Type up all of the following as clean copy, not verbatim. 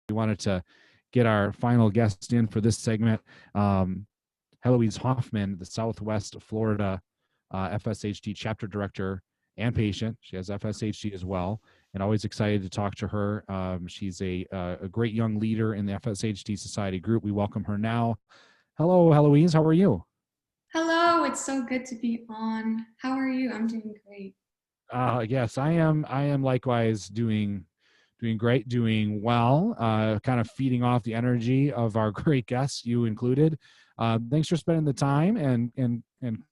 we wanted to get our final guest in for this segment. Heloise Hoffman, the Southwest Florida FSHD chapter director and patient. She has FSHD as well, and always excited to talk to her. She's a great young leader in the FSHD Society group. We welcome her now. Hello, Heloise. How are you? Hello, it's so good to be on. How are you? I'm doing great. Yes, I am. I am likewise doing great, doing well. Kind of feeding off the energy of our great guests, you included. Thanks for spending the time and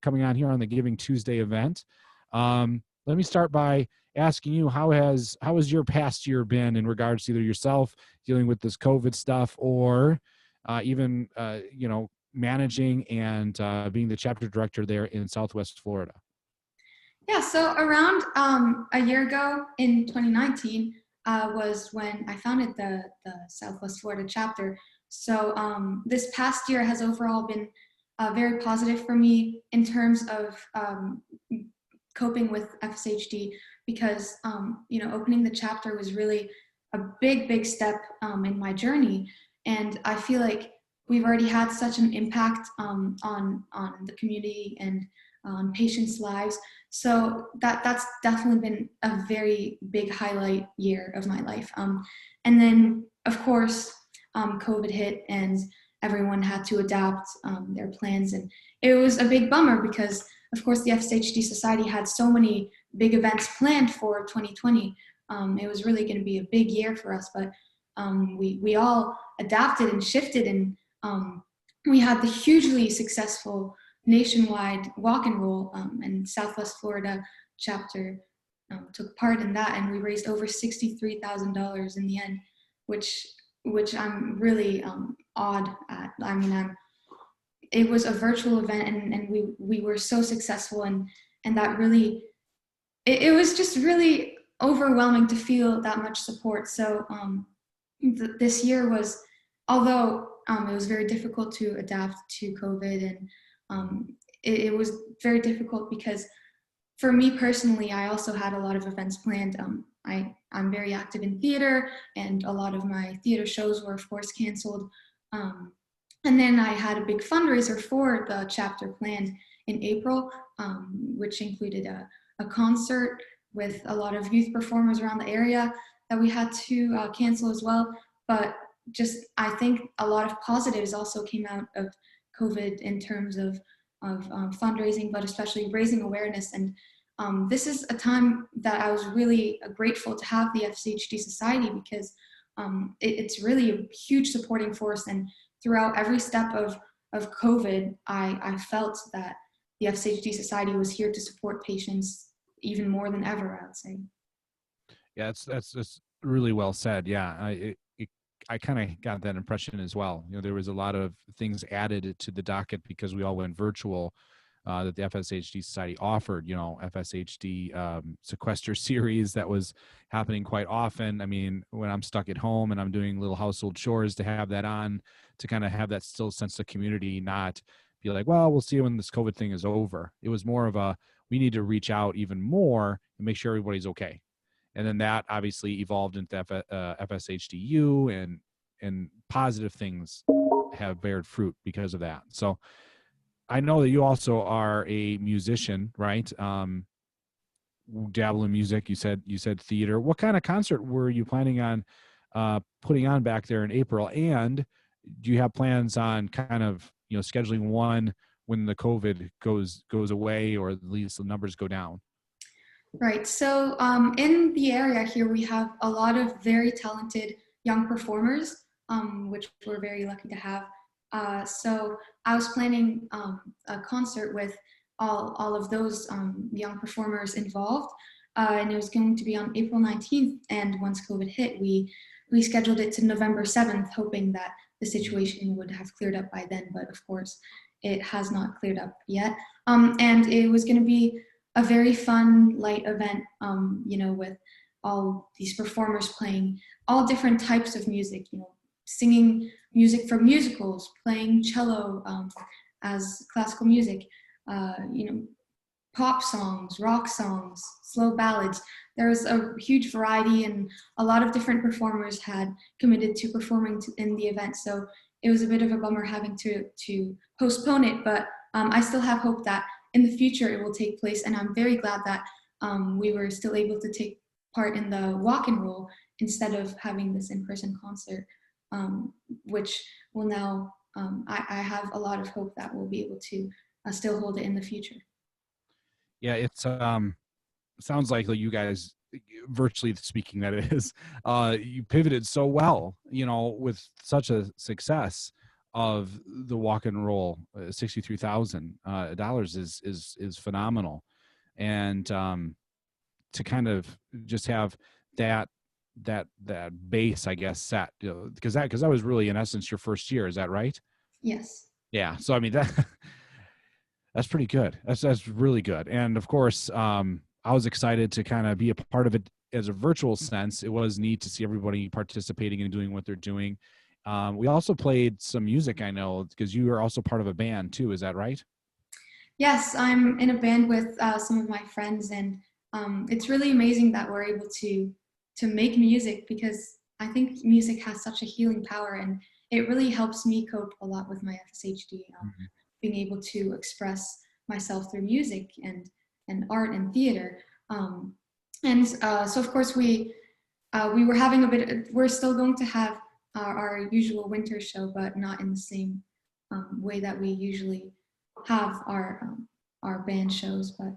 coming on here on the Giving Tuesday event. Let me start by asking you, how has your past year been in regards to either yourself dealing with this COVID stuff, or even managing and being the chapter director there in Southwest Florida? Yeah, so around a year ago in 2019 was when I founded the Southwest Florida chapter. So this past year has overall been very positive for me in terms of coping with FSHD, because opening the chapter was really a big step in my journey, and I feel like we've already had such an impact on the community and on patients' lives. So that's definitely been a very big highlight year of my life. And then, of course, COVID hit and everyone had to adapt their plans. And it was a big bummer because, of course, the FSHD Society had so many big events planned for 2020. It was really going to be a big year for us, but we all adapted and shifted, and we had the hugely successful nationwide walk and roll, and Southwest Florida chapter took part in that, and we raised over $63,000 in the end, which I'm really awed at. I mean, it was a virtual event, and we were so successful, and that really, it was just really overwhelming to feel that much support. So this year was, although it was very difficult to adapt to COVID, and it was very difficult because for me personally, I also had a lot of events planned. I'm very active in theater, and a lot of my theater shows were, of course, canceled. And then I had a big fundraiser for the chapter planned in April, which included a concert with a lot of youth performers around the area that we had to cancel as well. But just, I think a lot of positives also came out of COVID in terms of fundraising, but especially raising awareness. And this is a time that I was really grateful to have the FSHD Society, because it's really a huge supporting force. And throughout every step of COVID, I felt that the FSHD Society was here to support patients even more than ever, I would say. Yeah, that's really well said. Yeah, I kind of got that impression as well. There was a lot of things added to the docket because we all went virtual, that the FSHD Society offered. FSHD sequester series that was happening quite often. I mean, when I'm stuck at home and I'm doing little household chores, to have that on, to kind of have that still sense of community, not be like, well, we'll see when this COVID thing is over. It was more of a, we need to reach out even more and make sure everybody's okay. And then that obviously evolved into FSHDU, and positive things have bared fruit because of that. So I know that you also are a musician, right? Dabble in music. You said theater. What kind of concert were you planning on putting on back there in April? And do you have plans on kind of scheduling one when the COVID goes away, or at least the numbers go down? Right. So in the area here, we have a lot of very talented young performers, which we're very lucky to have. So I was planning a concert with all of those young performers involved, and it was going to be on April 19th. And once COVID hit, we scheduled it to November 7th, hoping that the situation would have cleared up by then. But of course, it has not cleared up yet. And it was going to be a very fun, light event, with all these performers playing all different types of music, singing music from musicals, playing cello as classical music, pop songs, rock songs, slow ballads. There was a huge variety, and a lot of different performers had committed to performing in the event. So it was a bit of a bummer having to postpone it, but I still have hope that in the future it will take place. And I'm very glad that we were still able to take part in the walk and roll instead of having this in-person concert, which will now, I have a lot of hope that we'll be able to still hold it in the future. Yeah, it's sounds like you guys, virtually speaking, that it is, you pivoted so well, with such a success of the walk and roll. $63,000 is phenomenal, and to kind of just have that base, I guess, set, because that was really, in essence, your first year. Is that right? Yes. Yeah. So I mean, that's pretty good. That's really good. And of course, I was excited to kind of be a part of it as a virtual sense. It was neat to see everybody participating and doing what they're doing. We also played some music, I know, because you are also part of a band too. Is that right? Yes, I'm in a band with some of my friends, and it's really amazing that we're able to make music, because I think music has such a healing power, and it really helps me cope a lot with my FSHD. Mhm. Being able to express myself through music and art and theater, and so of course we were having we're still going to have our usual winter show, but not in the same way that we usually have our band shows. But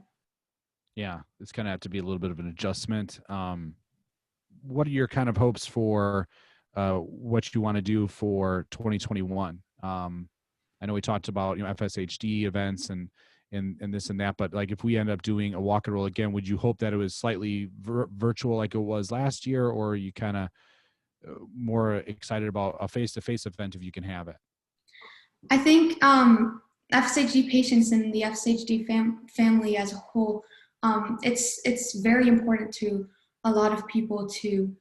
Yeah, it's going to have to be a little bit of an adjustment. What are your kind of hopes for what you want to do for 2021? I know we talked about FSHD events and this and that, but like if we end up doing a walk and roll again, would you hope that it was slightly virtual like it was last year, or are you kind of more excited about a face-to-face event if you can have it? I think FSHD patients and the FSHD family as a whole, it's very important to a lot of people to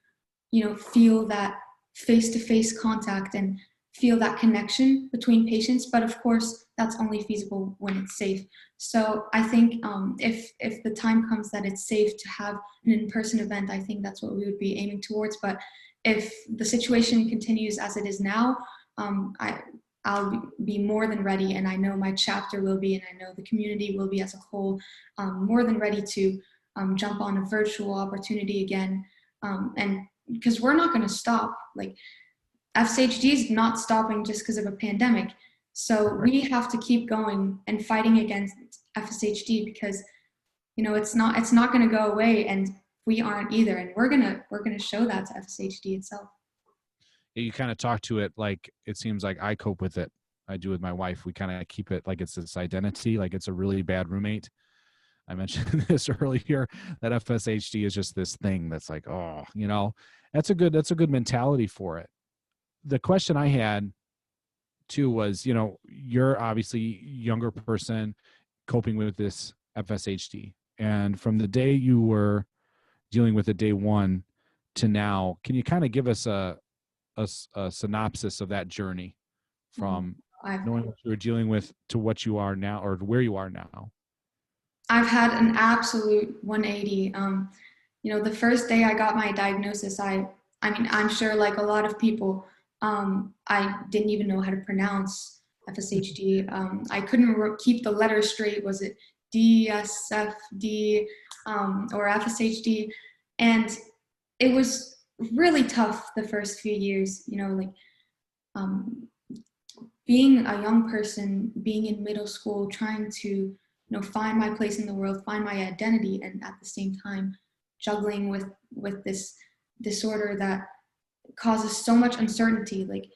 feel that face-to-face contact and feel that connection between patients. But of course, that's only feasible when it's safe. So I think if the time comes that it's safe to have an in-person event, I think that's what we would be aiming towards. But if the situation continues as it is now, I'll be more than ready, and I know my chapter will be, and I know the community will be as a whole, more than ready to jump on a virtual opportunity again. And because we're not going to stop. Like, FSHD is not stopping just because of a pandemic. So we have to keep going and fighting against FSHD, because it's not going to go away, and we aren't either. And we're gonna show that to FSHD itself. You kind of talk to it like it seems like I cope with it. I do with my wife. We kind of keep it like it's this identity, like it's a really bad roommate. I mentioned this earlier, that FSHD is just this thing that's like, oh, that's a good mentality for it. The question I had too was, you're obviously younger person coping with this FSHD, and from the day you were dealing with it, day one to now, can you kind of give us a synopsis of that journey from knowing what you were dealing with to what you are now, or where you are now? I've had an absolute 180. The first day I got my diagnosis, I mean, I'm sure like a lot of people, I didn't even know how to pronounce FSHD. I couldn't keep the letters straight. Was it DSFD or FSHD? And it was really tough the first few years, being a young person, being in middle school, trying to find my place in the world, find my identity, and at the same time juggling with this disorder that causes so much uncertainty. Like,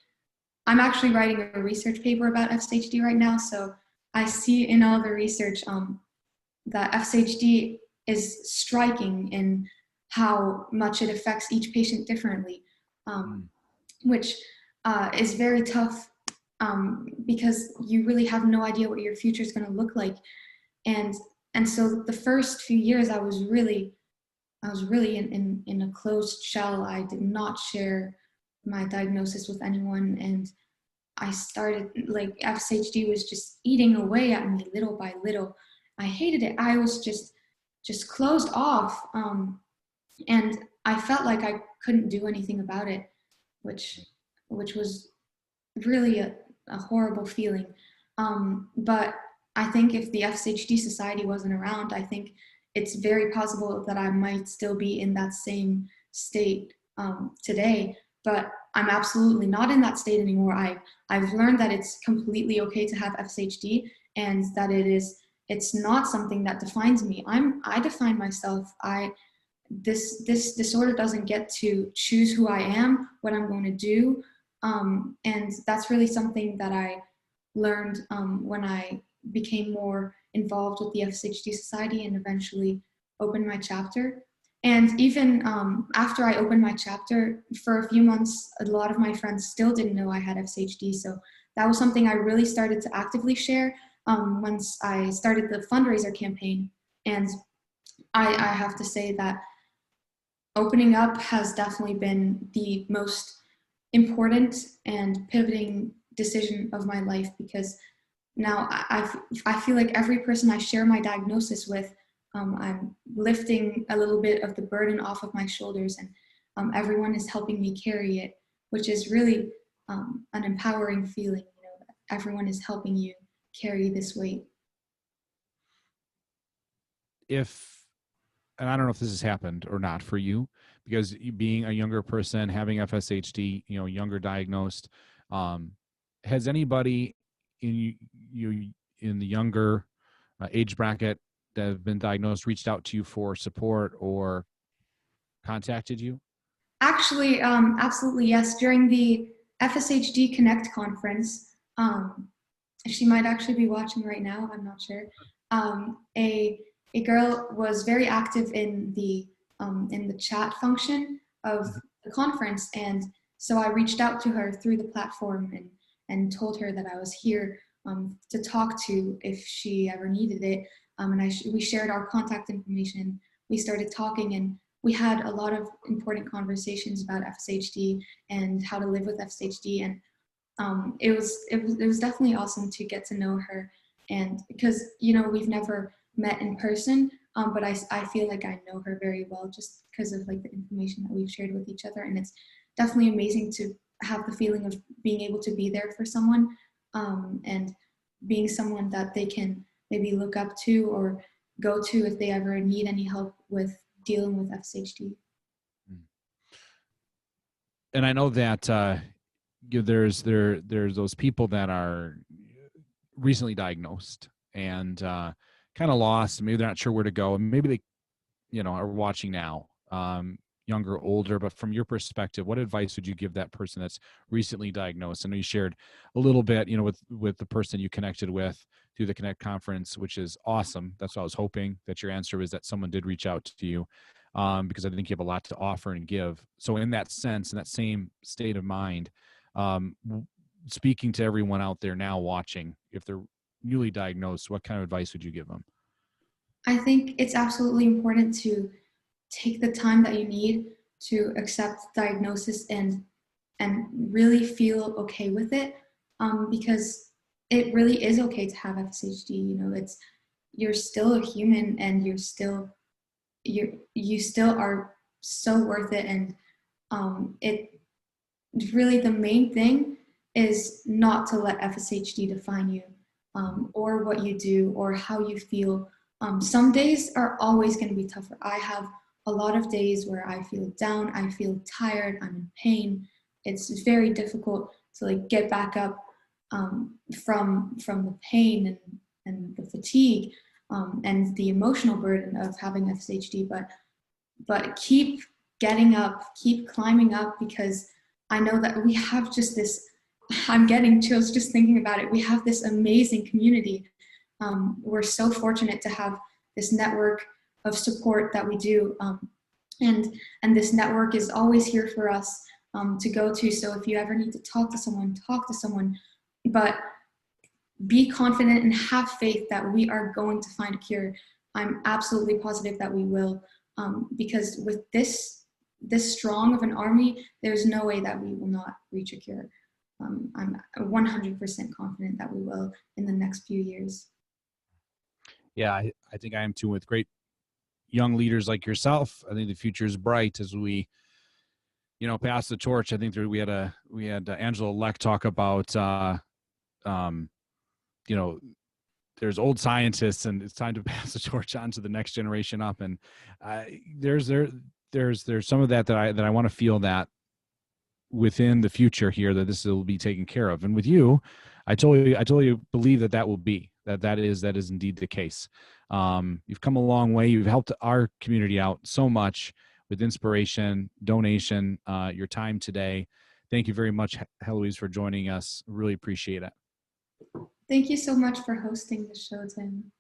I'm actually writing a research paper about FSHD right now, so I see in all the research that FSHD is striking in how much it affects each patient differently, which is very tough, because you really have no idea what your future is going to look like. And so the first few years I was really in a closed shell. I did not share my diagnosis with anyone, and I started, like, FSHD was just eating away at me little by little. I hated it. I was just closed off. And I felt like I couldn't do anything about it, which was really a horrible feeling. But I think if the FSHD Society wasn't around, I think it's very possible that I might still be in that same state today. But I'm absolutely not in that state anymore. I've learned that it's completely okay to have FSHD, and that it's not something that defines me. I define myself. This disorder doesn't get to choose who I am, what I'm going to do. And that's really something that I learned when I became more involved with the FSHD Society and eventually opened my chapter. And even after I opened my chapter, for a few months, a lot of my friends still didn't know I had FSHD. So that was something I really started to actively share once I started the fundraiser campaign. And I have to say that opening up has definitely been the most important and pivoting decision of my life, because now I feel like every person I share my diagnosis with, I'm lifting a little bit of the burden off of my shoulders, and everyone is helping me carry it, which is really an empowering feeling, that everyone is helping you carry this weight. And I don't know if this has happened or not for you, because being a younger person, having FSHD, younger diagnosed, has anybody in the younger age bracket that have been diagnosed reached out to you for support or contacted you? Actually, absolutely yes. During the FSHD Connect conference, she might actually be watching right now, I'm not sure. A girl was very active in the chat function of the conference, and so I reached out to her through the platform and told her that I was here to talk to if she ever needed it. And we shared our contact information. We started talking, and we had a lot of important conversations about FSHD and how to live with FSHD. And it was definitely awesome to get to know her, and because we've never met in person, but I feel like I know her very well just because of like the information that we've shared with each other. And it's definitely amazing to have the feeling of being able to be there for someone, and being someone that they can maybe look up to or go to if they ever need any help with dealing with FSHD. And I know that there's those people that are recently diagnosed and kind of lost. Maybe they're not sure where to go, and maybe they are watching now, younger, older. But from your perspective, what advice would you give that person that's recently diagnosed? I know you shared a little bit with the person you connected with through the Connect conference, which is awesome. That's what I was hoping, that your answer was that someone did reach out to you, because I think you have a lot to offer and give. So in that sense, in that same state of mind, speaking to everyone out there now watching, if they're newly diagnosed, what kind of advice would you give them? I think it's absolutely important to take the time that you need to accept diagnosis and really feel okay with it, because it really is okay to have FSHD. You're still a human, and you still are so worth it. And it really, the main thing is not to let FSHD define you, or what you do or how you feel. Some days are always going to be tougher. I have a lot of days where I feel down, I feel tired, I'm in pain. It's very difficult to get back up from the pain and the fatigue, and the emotional burden of having FSHD. But keep getting up, keep climbing up, because I know that we have just this, I'm getting chills just thinking about it. We have this amazing community. We're so fortunate to have this network of support that we do. And this network is always here for us to go to. So if you ever need to talk to someone, but be confident and have faith that we are going to find a cure. I'm absolutely positive that we will, because with this strong of an army, there's no way that we will not reach a cure. I'm 100% confident that we will in the next few years. Yeah, I think I am too, with great young leaders like yourself. I think the future is bright as we, pass the torch. I think we had Angela Leck talk about, um, you know, there's old scientists, and it's time to pass the torch on to the next generation up. And there's some of that I want to feel that within the future here, that this will be taken care of. And with you, I totally believe that will be, that is indeed the case. You've come a long way. You've helped our community out so much with inspiration, donation, your time today. Thank you very much, Heloise, for joining us. Really appreciate it. Thank you so much for hosting the show, Tim.